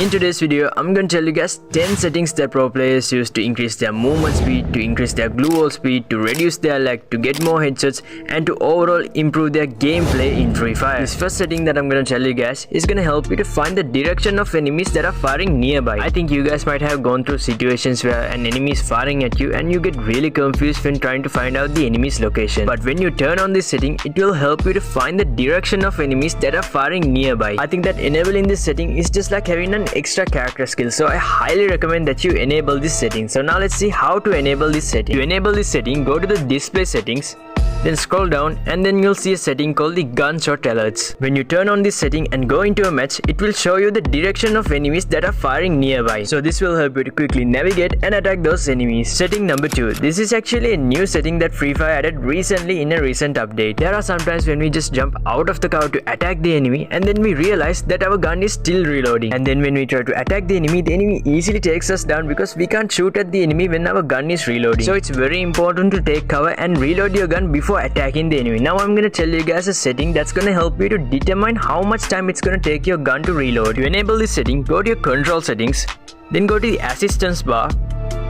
In today's video, I'm going to tell you guys 10 settings that pro players use to increase their movement speed, to increase their glue wall speed, to reduce their lag, to get more headshots, and to overall improve their gameplay in Free Fire. This first setting that I'm going to tell you guys is going to help you to find the direction of enemies that are firing nearby. I think you guys might have gone through situations where an enemy is firing at you and you get really confused when trying to find out the enemy's location. But when you turn on this setting, it will help you to find the direction of enemies that are firing nearby. I think that enabling this setting is just like having an extra character skill, so I highly recommend that you enable this setting. So now let's see how to enable this setting. To enable this setting, go to the display settings, then scroll down and then you'll see a setting called the gunshot alerts. When you turn on this setting and go into a match, it will show you the direction of enemies that are firing nearby. So this will help you to quickly navigate and attack those enemies. Setting number 2. This is actually a new setting that Free Fire added recently in a recent update. There are sometimes when we just jump out of the cover to attack the enemy and then we realize that our gun is still reloading. And then when we try to attack the enemy easily takes us down because we can't shoot at the enemy when our gun is reloading. So it's very important to take cover and reload your gun before attacking the enemy. Now I'm gonna tell you guys a setting that's gonna help you to determine how much time it's gonna take your gun to reload. To enable this setting, go to your control settings, then go to the assistance bar,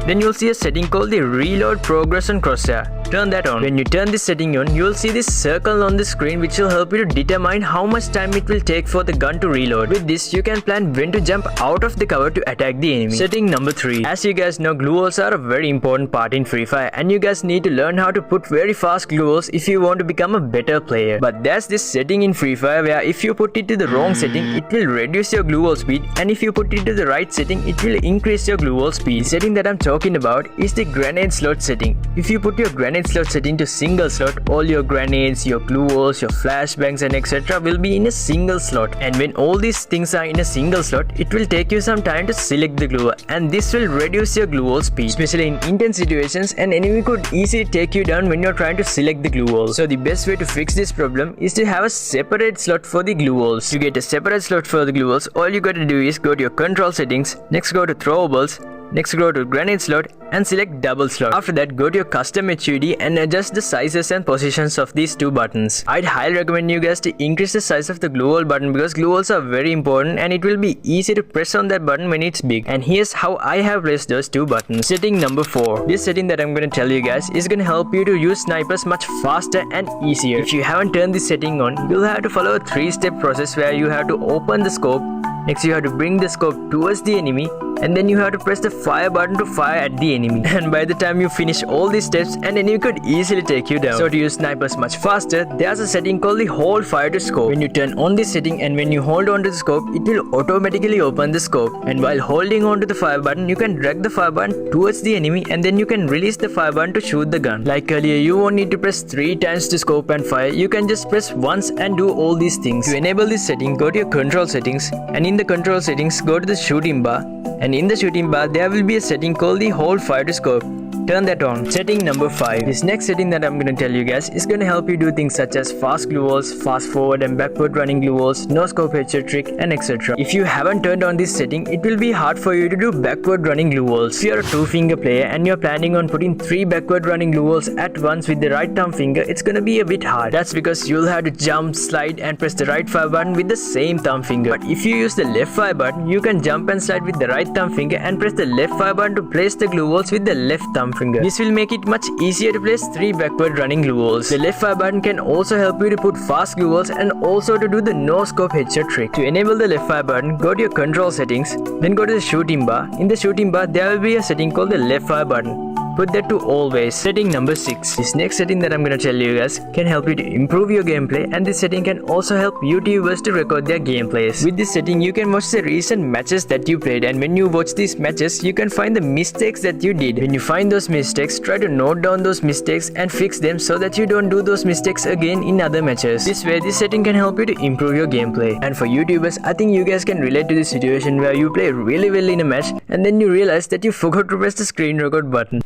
then you'll see a setting called the reload progression crosshair. Turn that on. When you turn this setting on, you will see this circle on the screen which will help you to determine how much time it will take for the gun to reload. With this, you can plan when to jump out of the cover to attack the enemy. Setting number 3. As you guys know, glue walls are a very important part in Free Fire and you guys need to learn how to put very fast glue walls if you want to become a better player. But there's this setting in Free Fire where if you put it to the wrong setting, it will reduce your glue wall speed, and if you put it to the right setting, it will increase your glue wall speed. The setting that I'm talking about is the grenade slot setting. If you put your grenade slot setting to single slot, all your grenades, your glue walls, your flashbangs and etc. will be in a single slot. And when all these things are in a single slot, it will take you some time to select the glue wall, and this will reduce your glue wall speed. Especially in intense situations, an enemy could easily take you down when you're trying to select the glue wall. So the best way to fix this problem is to have a separate slot for the glue walls. To get a separate slot for the glue walls, all you gotta do is go to your control settings, next go to throwables, next go to grenade slot and select double slot. After that, go to your custom HUD and adjust the sizes and positions of these two buttons. I'd highly recommend you guys to increase the size of the glue wall button because glue walls are very important and it will be easy to press on that button when it's big. And here's how I have placed those two buttons. Setting number 4. This setting that I'm going to tell you guys is going to help you to use snipers much faster and easier. If you haven't turned this setting on, you'll have to follow a 3-step process where you have to open the scope, next you have to bring the scope towards the enemy, and then you have to press the fire button to fire at the enemy. And by the time you finish all these steps, an enemy could easily take you down. So to use snipers much faster, there's a setting called the hold fire to scope. When you turn on this setting and when you hold on to the scope, it will automatically open the scope. And while holding on to the fire button, you can drag the fire button towards the enemy and then you can release the fire button to shoot the gun. Like earlier, you won't need to press 3 times to scope and fire. You can just press once and do all these things. To enable this setting, go to your control settings, and in the control settings, go to the shooting bar. And in the shooting bar, there will be a setting called the hold fire to scope. Turn that on. Setting number 5. This next setting that I'm going to tell you guys is going to help you do things such as fast glue walls, fast forward and backward running glue walls, no scope headshot trick and etc. If you haven't turned on this setting, it will be hard for you to do backward running glue walls. If you're a 2-finger player and you're planning on putting 3 backward running glue walls at once with the right thumb finger, it's going to be a bit hard. That's because you'll have to jump, slide and press the right fire button with the same thumb finger. But if you use the left fire button, you can jump and slide with the right thumb finger and press the left fire button to place the glue walls with the left thumb finger. This will make it much easier to place 3 backward running glue walls. The left fire button can also help you to put fast glue walls and also to do the no scope headshot trick. To enable the left fire button, go to your control settings, then go to the shooting bar. In the shooting bar, there will be a setting called the left fire button. Put that to always. Setting number 6. This next setting that I'm gonna tell you guys can help you to improve your gameplay, and this setting can also help YouTubers to record their gameplays. With this setting, you can watch the recent matches that you played, and when you watch these matches, you can find the mistakes that you did. When you find those mistakes, try to note down those mistakes and fix them so that you don't do those mistakes again in other matches. This way, this setting can help you to improve your gameplay. And for YouTubers, I think you guys can relate to this situation where you play really well in a match and then you realize that you forgot to press the screen record button.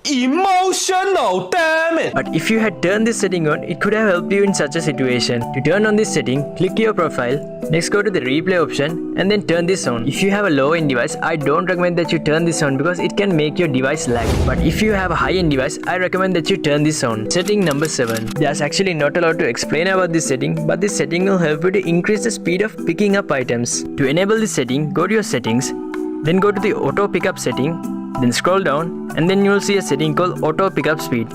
Emotional, damn it! But if you had turned this setting on, it could have helped you in such a situation. To turn on this setting, click your profile, next go to the replay option and then turn this on. If you have a low-end device, I don't recommend that you turn this on because it can make your device lag. But if you have a high-end device, I recommend that you turn this on. Setting number 7. There's actually not a lot to explain about this setting, but this setting will help you to increase the speed of picking up items. To enable this setting, go to your settings, then go to the auto pickup setting, then scroll down and then you will see a setting called auto pickup speed.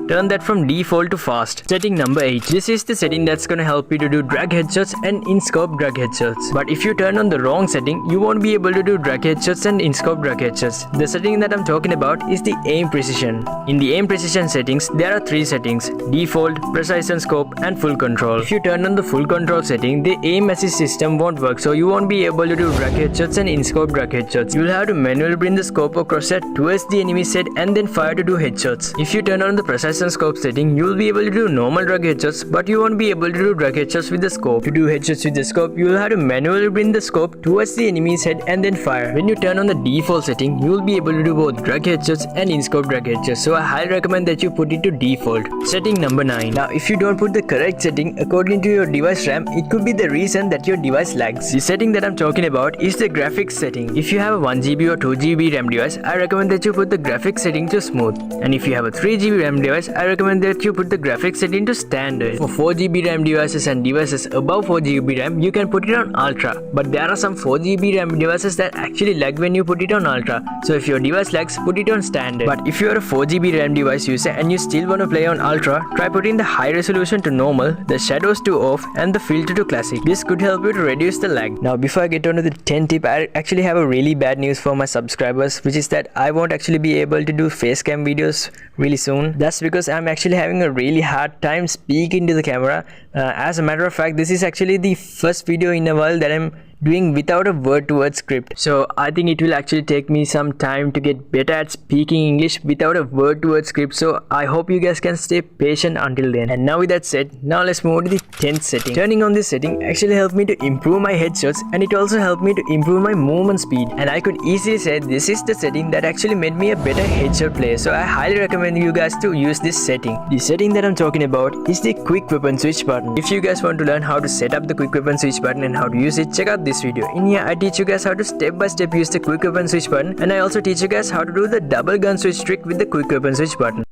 Turn that from default to fast. Setting number 8. This is the setting that's gonna help you to do drag headshots and in-scope drag headshots. But if you turn on the wrong setting, you won't be able to do drag headshots and in-scope drag headshots. The setting that I'm talking about is the aim precision. In the aim precision settings, there are 3 settings: default, precision scope and full control. If you turn on the full control setting, the aim assist system won't work, so you won't be able to do drag headshots and in-scope drag headshots. You'll have to manually bring the scope of crosshair towards the enemy's head and then fire to do headshots. If you turn on the precision scope setting, you will be able to do normal drag headshots, but you won't be able to do drag headshots with the scope. To do headshots with the scope, you will have to manually bring the scope towards the enemy's head and then fire. When you turn on the default setting, you will be able to do both drag headshots and in-scope drag headshots, so I highly recommend that you put it to default. Setting number 9. Now, if you don't put the correct setting according to your device RAM, it could be the reason that your device lags. The setting that I'm talking about is the graphics setting. If you have a 1GB or 2GB RAM device, I recommend that you put the graphics setting to smooth. And if you have a 3GB RAM device, I recommend that you put the graphics setting to standard. For 4GB RAM devices and devices above 4GB RAM, you can put it on ultra. But there are some 4GB RAM devices that actually lag when you put it on ultra. So if your device lags, put it on standard. But if you are a 4GB RAM device user and you still want to play on ultra, try putting the high resolution to normal, the shadows to off and the filter to classic. This could help you to reduce the lag. Now before I get on to the 10th tip, I actually have a really bad news for my subscribers, which is that I won't actually be able to do face cam videos really soon. That's because I'm actually having a really hard time speaking to the camera. As a matter of fact, this is actually the first video in a while that I'm doing without a word-to-word script. So I think it will actually take me some time to get better at speaking English without a word-to-word script. So I hope you guys can stay patient until then. And now with that said, now let's move on to the 10th setting. Turning on this setting actually helped me to improve my headshots, and it also helped me to improve my movement speed. And I could easily say this is the setting that actually made me a better headshot player. So I highly recommend you guys to use this setting. The setting that I'm talking about is the quick weapon switch button. If you guys want to learn how to set up the quick weapon switch button and how to use it, check out this video. In here I teach you guys how to step by step use the quick weapon switch button, and I also teach you guys how to do the double gun switch trick with the quick weapon switch button.